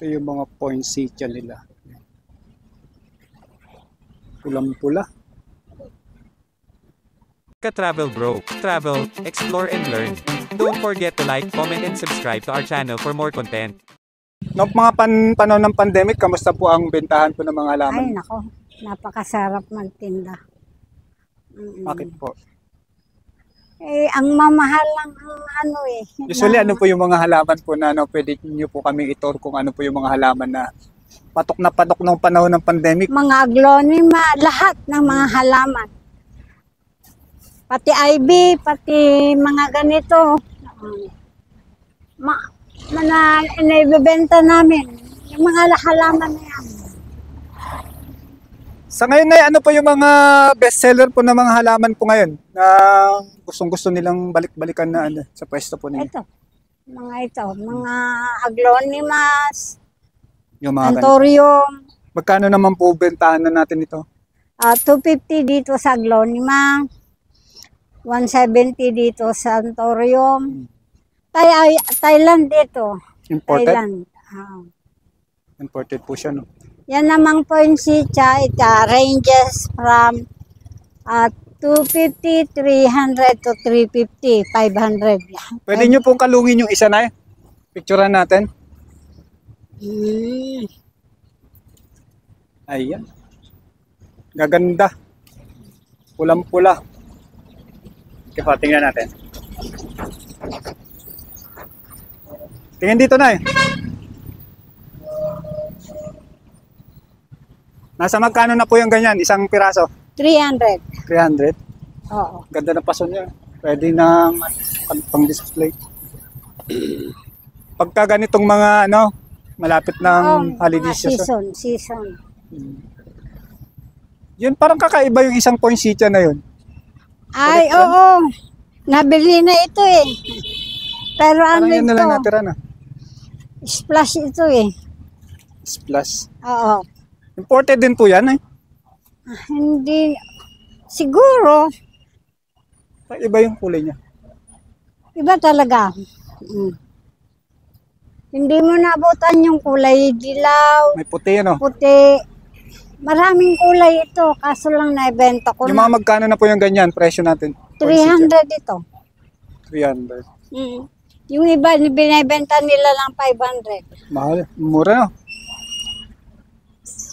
Ito yung mga poinsettia nila. Pulang-pula. Ka-Travel Bro. Travel, explore and learn. Don't forget to like, comment and subscribe to our channel for more content. Noong mga panahon ng pandemic, kamusta po ang bentahan po ng mga halaman? Ay, nako. Napakasarap magtinda. Bakit po? Eh, ang mamahal lang ang ano eh. Usually, ano po yung mga halaman po na pwede niyo po kami itur kung ano po yung mga halaman na patok na patok ng panahon ng pandemic? Mga aglonema, lahat ng mga halaman. Pati ivy, pati mga ganito. Naibibenta namin. Yung mga halaman na yan. Sa ngayon ay ano po yung mga bestseller po ng mga halaman po ngayon na gustong-gusto nilang balik-balikan na ano, sa pwesto po ninyo? Mga aglonemas, Yung mga ganito. anthurium. Magkano naman po bentahan na natin ito? 250 dito sa aglonema, 170 dito sa anthurium. Thailand dito. Imported? Thailand. Imported po siya, no? Yan namang poinsettia, ranges from 250, 300 to 350, 500. Pwede nyo pong kalungin yung isa na eh. Picturean natin. Ayan. Gaganda. Pulang-pula. Okay, tingnan natin. Tingnan dito na eh. Nasa magkano na po yung ganyan? Isang piraso? 300. 300. Oo. Ganda ng paso niya. Pwede na pang-display. Pagka ganitong mga ano, malapit ng holiday season. Season. Yun parang kakaiba yung isang poinsettia na yun. Ay, oo. Nabili na ito eh. Pero Parang ano yun na lang ito? natira na. Splash ito eh. Plus. Oo. Imported din po yan eh. Hindi. Siguro. Iba yung kulay niya. Iba talaga. Hindi mo nabutan yung kulay dilaw, May puti ano. puti. Maraming kulay ito. Kaso lang naibenta ko Yung na. mga magkano na po yung ganyan, presyo natin? 300 ito. 300. Yung iba, binibenta nila lang 500. Mahal. Mura no?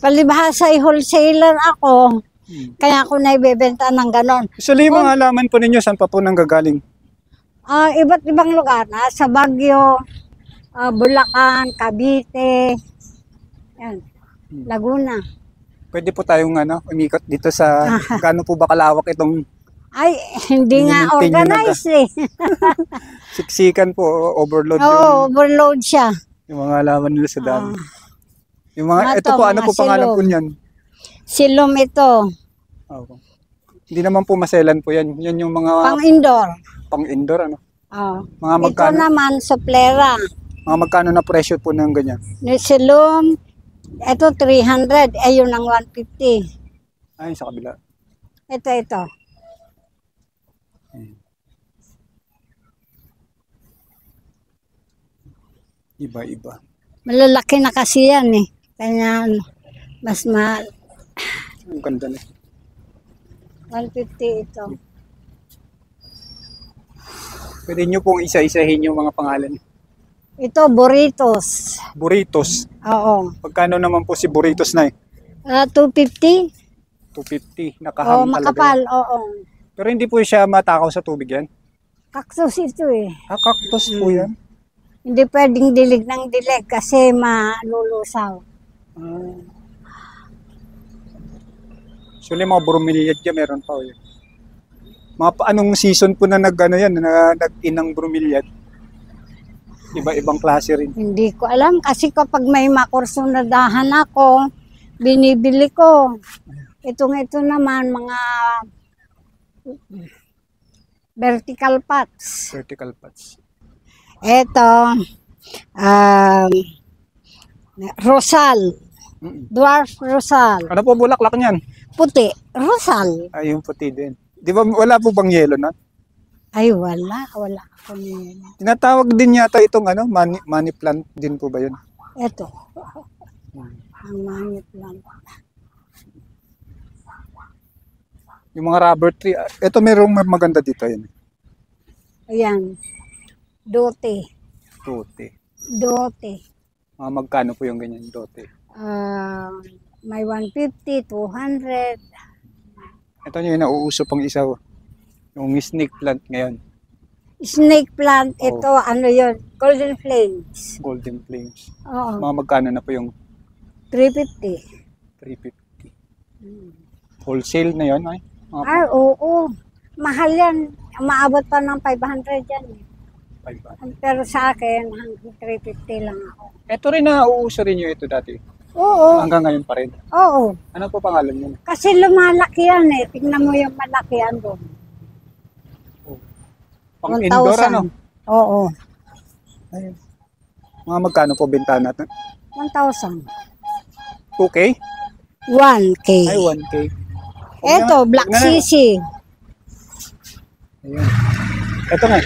Palibhasa wholesaler ako. Kaya ako naibibenta ng ganon. Usually yung mga halaman po ninyo, saan pa po nanggagaling? Iba't ibang lugar. Sa Baguio, Bulacan, Cavite, yan, Laguna. Pwede po tayong umikot dito sa gaano po ba kalawak itong Ay, hindi nga Maintain nyo organized eh. siksikan po, overload Oo, overload siya. yung mga halaman nila sa dami. Yung mga, Mga ito to, po, ano mga po pangalan silong. po niyan? Silom ito, Oo. Hindi naman po maselan po yan. Yan yung mga pang-indoor. pang-indoor, ano? Mga Ito magkano, naman, suplera. mga magkano na presyo po ng ganyan? Silom, ito 300, ayun ang 150. Ay, sa kabila. Ito. Iba-iba. Malalaki na kasi yan eh. Kanya mas mahal. Ang ganda na. 150 ito. Pwede nyo pong isa-isahin yung mga pangalan. Ito, burritos. Burritos. Oo. Pagkano naman po si burritos na 250? 250. Oo, Nakahang talaga. makapal. Oo. Pero hindi po siya matakaw sa tubig yan. Cactus ito eh. Cactus po yan. Hindi pwedeng dilig ng dilig kasi malulusaw. Actually, mga bromeliad dyan, meron pa. Yun. Mga anong season po na nag-inang bromeliad? Iba-ibang klase rin. Hindi ko alam kasi kapag may makursonadahan ako, binibili ko. Ito naman, mga vertical pots. Vertical pots. Ito, rosal. Dwarf rosal. Ano po bulaklak niyan? Puti. Rosal. Ay, yung puti din. Di ba wala po bang yelo na? Ay, wala. Wala ako nila. Tinatawag din yata itong money plant din po ba yun? Ito. Ang mangit lang. Yung mga rubber tree, ito merong maganda dito yun. Ayan. Dote. Dote. Dote. Mga magkano po yung ganyan dote? May 150, 200. Ito yung nauuso pang isa. Yung snake plant ngayon. Snake plant, Oh. ito, ano yun? Golden flames. Golden flames. Oo. Mga magkano na po yung 350. 350? Wholesale na yun ay? Mga Ay, oo. Mahal yan. Maabot pa ng 500 yan. 500. Pero sa akin, hanggang 350 lang ako. Ito rin nauuso rin yung ito dati. Oo. Hanggang ngayon pa rin. Oo. Ano po pangalan yun? Kasi lumalaki yan eh. Tingnan mo yung malaki yan doon. Pang indoor 1,000. ano? Oo. Ayun. Mga magkano po benta natin? 1,000. 2K? 1K. Ay, 1K. Ito, Black Tingnan na. Sisi. Ayun. Ito nga.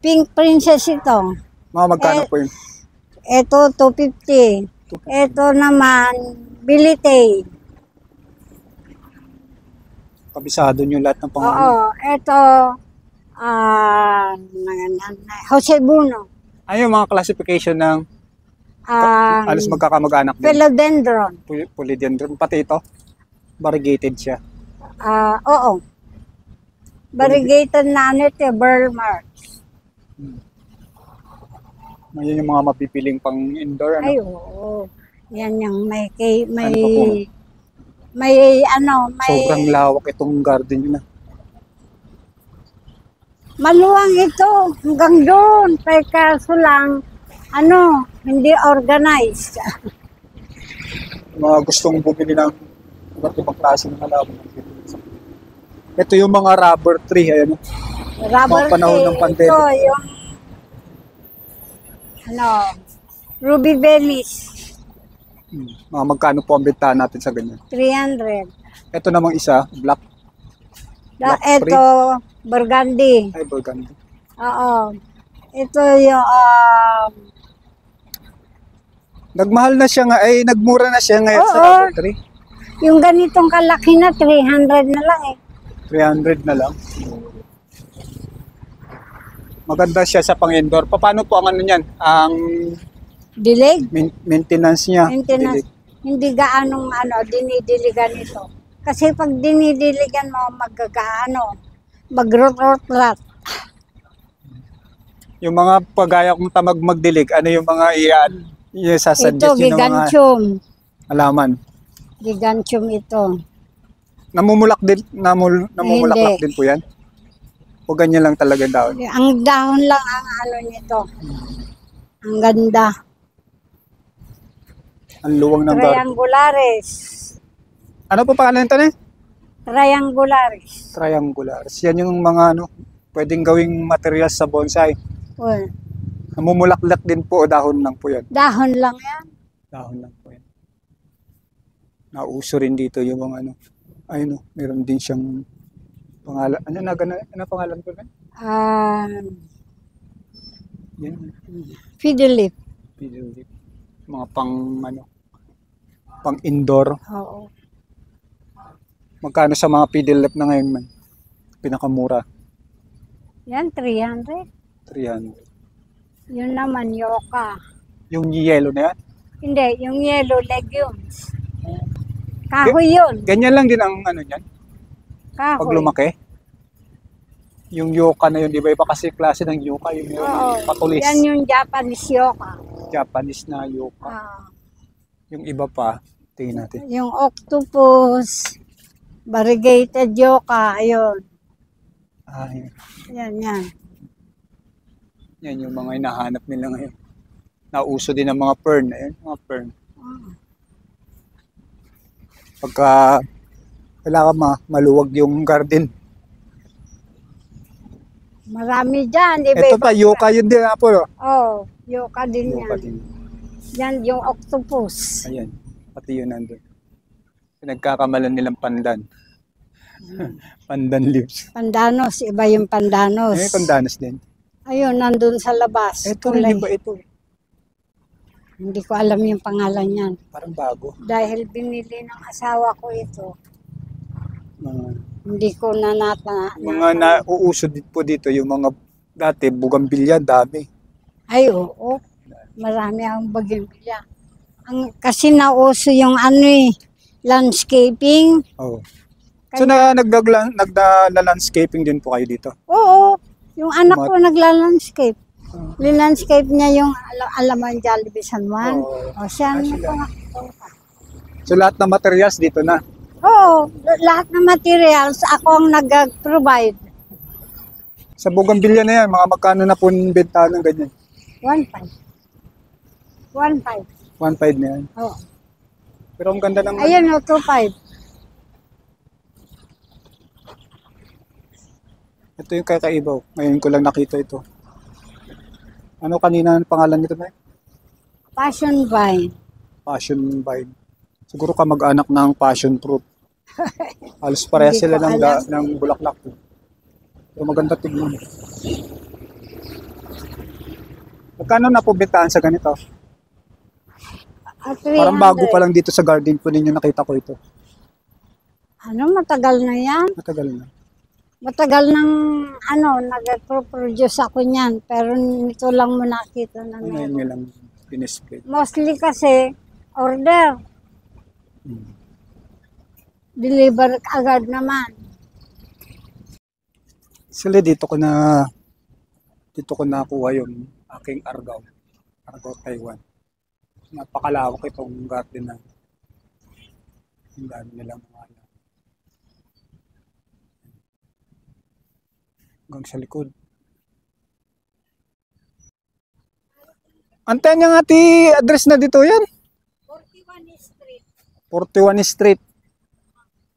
Pink Princess ito. Mga magkano po yun? Ito, 250. Ito naman, Bilite. Kabisado nyo lahat ng pangalan. Oo, ito, Jose Buno. Ano yung mga classification ng alos magkakamag-anak din? Philodendron. Polydendron. Pati ito, variegated siya. Oo. Variegated na ito, Burmark. Yan yung mga mapipiling pang indoor. Ano? Ay, oo. Yan yung may, Ano pa po? may Sobrang lawak itong garden nyo na. maluwang ito hanggang doon. Kaya kaso lang, hindi organized. Mga gustong bumili ng iba't ibang klase ng halaman. Ito yung mga rubber tree. Ayan. Rubber Mga panahon tree, ng pandemic. ito yung, Ruby Bellis, Mga magkano po ang benta natin sa ganyan. 300. Ito namang isa, black. Black Ito, Burgundy. Ay, burgundy. Oo. Ito yung, Nagmahal na siya nga, ay nagmura na siya ngayon sa Oo. rubber tree. yung ganitong kalaki na, 300 na lang eh. 300 na lang. Maganda siya sa pang-indoor. Paano po ang ano niyan? Ang Dilig? maintenance niya. Maintenance. Dilig. Hindi gaanong dinidiligan ito. Kasi pag dinidiligan mo, mag-rot-rot-lat. Yung mga pagaya kong tamag magdilig, ano yung mga i-suggest Ito, yung mga gigantium. alaman? Gigantium ito. Namumulak din, namumulaklak Hindi. din po yan? O ganyan lang talaga daon? Ang dahon lang ang nito. Ang ganda. Ang luwang ng garden. Triangularis. Ano po pangalan nito eh? Triangularis. Triangulars. Yan yung mga pwedeng gawing materials sa bonsai. Well, Namumulaklak din po o dahon lang po yan? dahon lang yan. Dahon lang po yan. Nauso rin dito yung mga ayun meron din siyang pangalan. Ano pangalan ko na? Yan. Fiddle leaf. Fiddle leaf. Mga pang indoor. Oo. Magkano sa mga fiddle leaf na ngayon man? Pinakamura. Yan, 300. 300. Yun naman, yoka. Yung yellow na yan? Hindi, yung yellow legumes. Kahoy yun. Ganyan lang din ang niyan. Kahoy. Pag lumaki. Yung yoka na yun, di ba iba kasi klase ng yoka? Yung Oo. patulis. Yan yung Japanese yoka. Japanese na yoka. Yung iba pa, tingnan natin. Yung octopus, variegated yoka, ayun. Ay, Yan, yan. yan yung mga hinahanap nila ngayon. Nauso din ang mga fern. Ayun, mga fern. Pagka kailangan maluwag yung garden. Marami dyan. Ito pa, yoka yun din po. Oh, yoka din Yoka yan. din. Yan yung octopus. Ayan, pati yun nandun. Pinagkakamalan nilang pandan. Pandan leaves. Pandanos, iba yung pandanos. Pandanos din. Ayun, nandun sa labas. Ito rin, Kulay. di ba ito? Hindi ko alam yung pangalan niyan. Parang bago. Dahil binili ng asawa ko ito, Mga, hindi ko na mga nauuso po dito, yung mga dati, bugambilya, dami. Ay, oo. Marami ang bougainvillea. Kasi nauso yung landscaping. Oh. So nagda-landscaping din po kayo dito? Oo. Yung anak Mat- ko nagla-landscape. Lilandscape niya yung Alaman Jollibee San Juan. Oo. O siya Ah, na sila. po nga. So lahat ng materials dito na? Oo. Lahat ng materials, ako ang nag-provide. Sa bugambilya na yan, mga magkano na po yung benta ng ganyan? 1.5. 1.5. 1.5 na yan. Oo. Pero ang ganda ng... Ayun, 2.5. Ito yung kakaibaw. Ngayon ko lang nakita ito. Ano kanina ang pangalan nito na? Passion vine. Passion vine. Siguro ka mag-anak ng passion fruit. Halos pareha Hindi sila ko ng, alam. ng bulaklak. Pero maganda tignan. Magkano na po bentahan sa ganito? At Parang 300. bago pa lang dito sa garden po ninyo nakita ko ito. Ano, matagal na yan. Matagal na. Matagal nang nag-produce ako niyan. Pero nito lang mo nakita na Ngayon meron. nyo lang dinisplay. Mostly kasi, order. Hmm. Deliver agad naman. Sila dito ko nakuha yung aking Argao. Argao, Taiwan. Napakalawak itong garden na. Ang dami nilang mga alam. Hanggang sa likod. Antayin niya nga address na dito yan. 41 Street. 41 Street.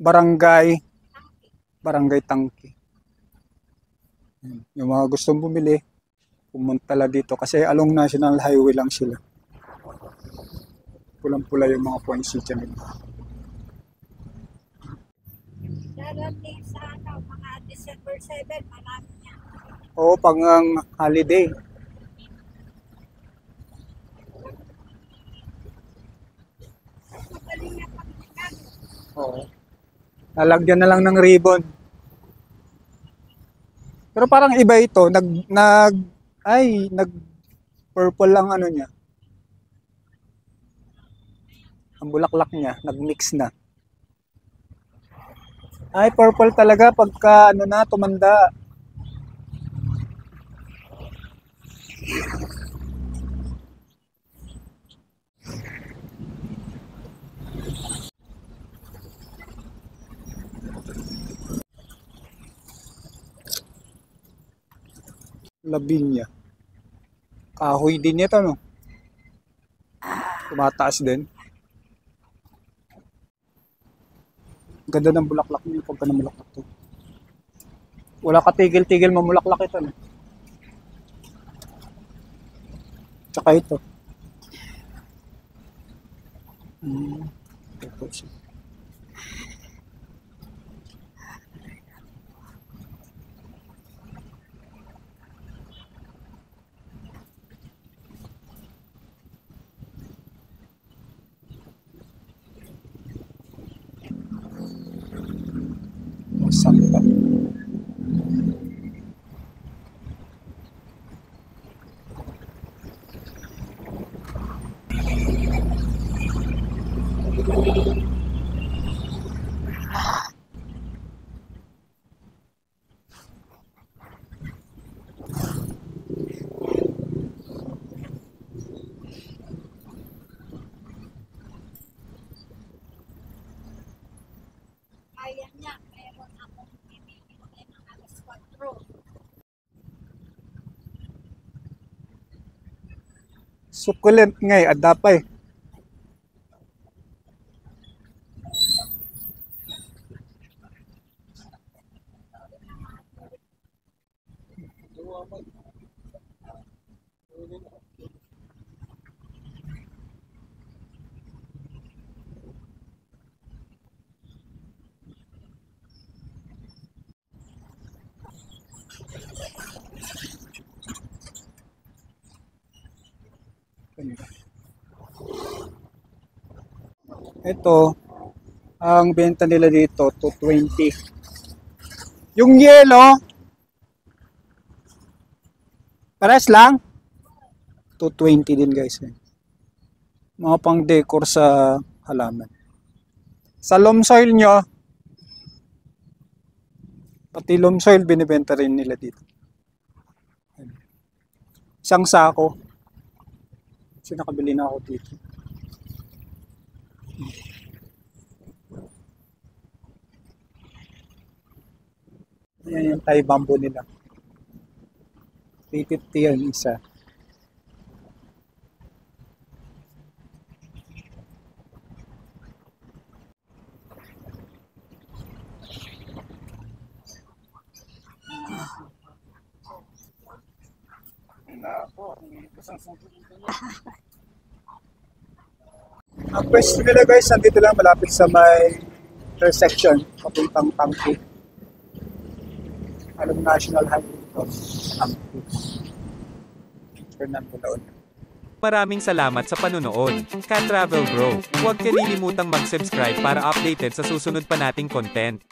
Barangay Tangki. Yung mga gustong bumili, pumunta lang dito kasi along National Highway lang sila. Pulang-pula yung mga points dyan. Darating sa mga December 7, marami niya. Oo, pag ang holiday. Oo. Lalagyan na lang ng ribbon. Pero parang iba ito, nag purple lang ano niya. Ang bulaklak niya, nag-mix na. Ay, purple talaga pagka tumanda. Labinya. Kahoy din ito, no? Tumataas din. Ganda ng bulaklak niya pagka namulaklak to. Wala katigil-tigil mamulaklak ito, no? Tsaka ito. Ito siya. Sampa. Ayan niya, meron akong bibili ng alas 4. Succulent nga eh, adapay. Ito, ang benta nila dito, 220. Yung yellow, pares lang? 220 din guys. Mga pang decor sa halaman. Sa loam soil nyo, pati loam soil binibenta rin nila dito. Isang sako. Kasi nakabili na ako dito. Yan yung Thai bamboo nila. 350 yan isa. Ang pwesto nila guys, nandito lang malapit sa may intersection papuntang Tangki. Anong national highway ito? Tangki. Fernando Laon. Maraming salamat sa panunood. Ka Travel Bro, huwag kalilimutang mag-subscribe para updated sa susunod pa nating content.